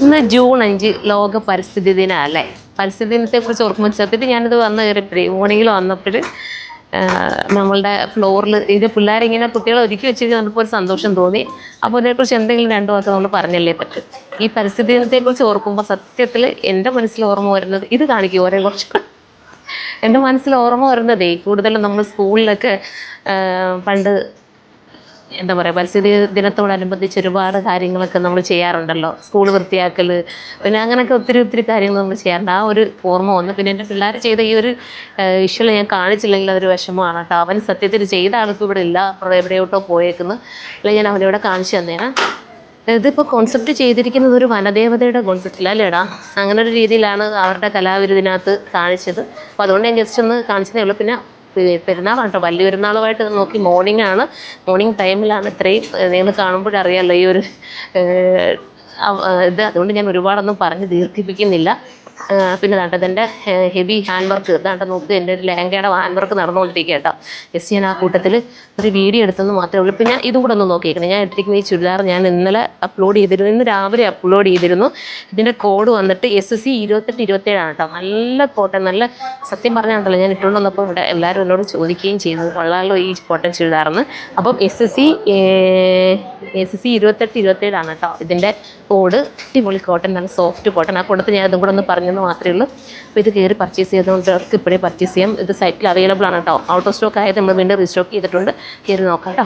ഇന്ന് ജൂൺ 5 ലോക പരിസ്ഥിതി ദിനം അല്ലേ? പരിസ്ഥിതി ദിനത്തെക്കുറിച്ച് ഓർക്കുമ്പോൾ സത്യത്തിൽ ഞാനിത് വന്ന് കയറിയപ്പോഴേ മോർണിംഗിൽ വന്നപ്പോൾ നമ്മളുടെ ഫ്ലോറിൽ ഇത് പിള്ളേരിങ്ങനെ കുട്ടികളെ ഒരുക്കി വെച്ചിട്ട് വന്നപ്പോൾ ഒരു സന്തോഷം തോന്നി. അപ്പോൾ ഇതിനെക്കുറിച്ച് എന്തെങ്കിലും രണ്ടു വാക്ക് നമ്മൾ പറഞ്ഞല്ലേ പറ്റും. ഈ പരിസ്ഥിതി ദിനത്തെക്കുറിച്ച് ഓർക്കുമ്പോൾ സത്യത്തിൽ എൻ്റെ മനസ്സിൽ ഓർമ്മ വരുന്നത് ഇത് കാണിക്കും ഓരോ കുറച്ച് എൻ്റെ മനസ്സിൽ ഓർമ്മ വരുന്നതേ കൂടുതലും നമ്മൾ സ്കൂളിലൊക്കെ പണ്ട് എന്താ പറയുക പരിസ്ഥിതി ദിനത്തോടനുബന്ധിച്ച് ഒരുപാട് കാര്യങ്ങളൊക്കെ നമ്മൾ ചെയ്യാറുണ്ടല്ലോ. സ്കൂൾ വൃത്തിയാക്കൽ, പിന്നെ അങ്ങനെയൊക്കെ ഒത്തിരി ഒത്തിരി കാര്യങ്ങൾ നമ്മൾ ചെയ്യാറുണ്ട്. ആ ഒരു ഓർമ്മ വന്നു. പിന്നെ എൻ്റെ പിള്ളേർ ചെയ്ത ഈ ഒരു വിഷ്വൽ ഞാൻ കാണിച്ചില്ലെങ്കിൽ അതൊരു വിഷമമാണ് കേട്ടോ. അവൻ സത്യത്തിൽ ചെയ്ത ആൾക്ക് ഇവിടെ ഇല്ല, എവിടെയോട്ടോ പോയേക്കുന്നു. അല്ലെങ്കിൽ ഞാൻ അവനിവിടെ കാണിച്ചു തന്നേനെ. ഇതിപ്പോൾ കോൺസെപ്റ്റ് ചെയ്തിരിക്കുന്നത് ഒരു വനദേവതയുടെ കോൺസെപ്റ്റിലല്ലേടാ, അങ്ങനെ ഒരു രീതിയിലാണ് അവരുടെ കലാവിരുതിനകത്ത് കാണിച്ചത്. അപ്പോൾ അതുകൊണ്ട് ഞാൻ ജസ്റ്റ് ഒന്ന് കാണിച്ചതേ ഉള്ളൂ. പിന്നെ പെരുന്നാളാണ് കേട്ടോ, വലിയ പെരുന്നാളുമായിട്ട് നോക്കി മോർണിംഗ് ടൈമിലാണ് ഇത്രയും നിങ്ങൾ കാണുമ്പോഴറിയാമല്ലോ ഈ ഒരു ഇത്. അതുകൊണ്ട് ഞാൻ ഒരുപാടൊന്നും പറഞ്ഞ് ദീർഘിപ്പിക്കുന്നില്ല. പിന്നെ ദാണ്ടതിൻ്റെ ഹെവി ഹാൻഡ് വർക്ക് ദാണ്ട നോക്ക്, എൻ്റെ ഒരു ലെഹങ്കയുടെ ഹാൻഡ് വർക്ക് നടന്നുകൊണ്ടിരിക്കുക കേട്ടോ. ജസ്റ്റ് ഞാൻ ആ കൂട്ടത്തിൽ ഒരു വീഡിയോ എടുത്തെന്ന് മാത്രമേ ഉള്ളൂ. പിന്നെ ഇതും കൂടെ ഒന്ന് നോക്കിയിരിക്കണം. ഞാൻ ഇട്ടിരിക്കുന്ന ഈ ചുരിദാർ ഞാൻ ഇന്നലെ അപ്ലോഡ് ചെയ്തിരുന്നു, ഇന്ന് രാവിലെ അപ്ലോഡ് ചെയ്തിരുന്നു. ഇതിൻ്റെ കോഡ് വന്നിട്ട് SSC 2827 കേട്ടോ. നല്ല കോട്ടൺ, നല്ല സത്യം പറഞ്ഞാണ്ടല്ലോ ഞാൻ ഇട്ടുകൊണ്ട് വന്നപ്പോൾ ഇവിടെ എല്ലാവരും എന്നോട് ചോദിക്കുകയും ചെയ്യുന്നത് കൊള്ളാമല്ലോ ഈ കോട്ടൺ ചുരിദാറിന്. അപ്പം SSC 2827 കേട്ടോ ഇതിൻ്റെ കോഡ്. അടിപൊളി കോട്ടൺ, നല്ല സോഫ്റ്റ് കോട്ടൺ. ആ കൂട്ടത്തിൽ ഞാൻ ഇതും കൂടെ ഒന്ന് പറഞ്ഞെന്ന് മാത്രമേ ഉള്ളൂ. അപ്പോൾ ഇത് കയറി പർച്ചേസ് ചെയ്തുകൊണ്ടവർക്ക് ഇപ്പോഴേ പർച്ചേസ് ചെയ്യാം. ഇത് സൈറ്റിൽ അവൈലബിൾ ആണ് കേട്ടോ. ഔട്ട് ഓഫ് സ്റ്റോക്ക് ആയത് നമ്മൾ വീണ്ടും റീസ്റ്റോക്ക് ചെയ്തിട്ടുണ്ട്. കയറി നോക്കാം കേട്ടോ.